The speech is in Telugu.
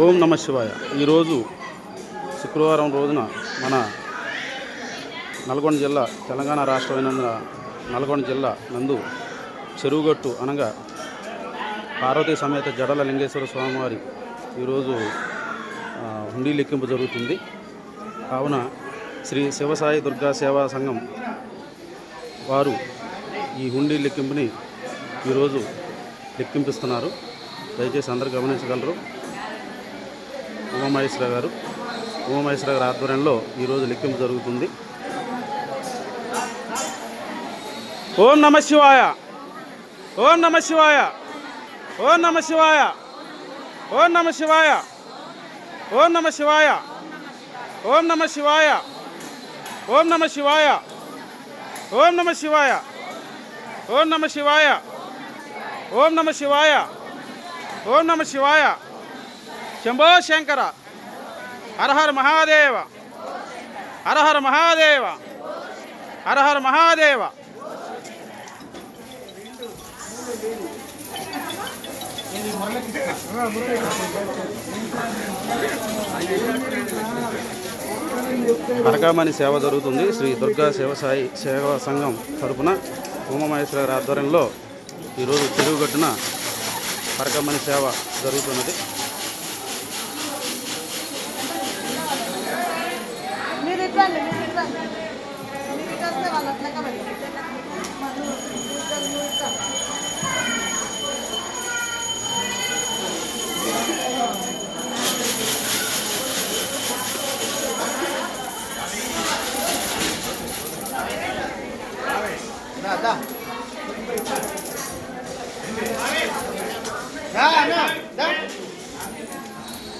ఓం నమ శివాయ. ఈరోజు శుక్రవారం రోజున మన నల్గొండ జిల్లా తెలంగాణ రాష్ట్రమైనందున నల్గొండ జిల్లా నందు చెరువుగట్టు అనగా పార్వతీ సమేత జడల లింగేశ్వర స్వామివారి ఈరోజు హుండీ లెక్కింపు జరుగుతుంది. కావున శ్రీ శివసాయి దుర్గా సేవా సంఘం వారు ఈ హుండీ లెక్కింపుని ఈరోజు లెక్కింపిస్తున్నారు. దయచేసి అందరూ గమనించగలరు. ఉమామహేశ్వర గారు ఆధ్వర్యంలో ఈరోజు లెక్కింపు జరుగుతుంది. ఓం నమ శివాయ. ఓం నమ శివాయ. ఓం నమ శివాయ. ఓం నమ శివాయ. ఓం నమ శివాయ. ఓం నమ శివాయ. ఓం నమ శివాయ. ఓం నమ శివాయ. ఓం నమ శివాయ. ఓం నమ శివాయ. ఓం నమ శివాయ. శంభో శంకర. హర హర మహాదేవ. హర హర మహాదేవ. హర హర మహాదేవ. అరకామణి సేవ జరుగుతుంది. శ్రీ దుర్గా శివసాయి సేవా సంఘం తరపున ఉమామహేశ్వర ఆధ్వర్యంలో ఈరోజు చెరువుగట్టున అరకామణి సేవ జరుగుతున్నది.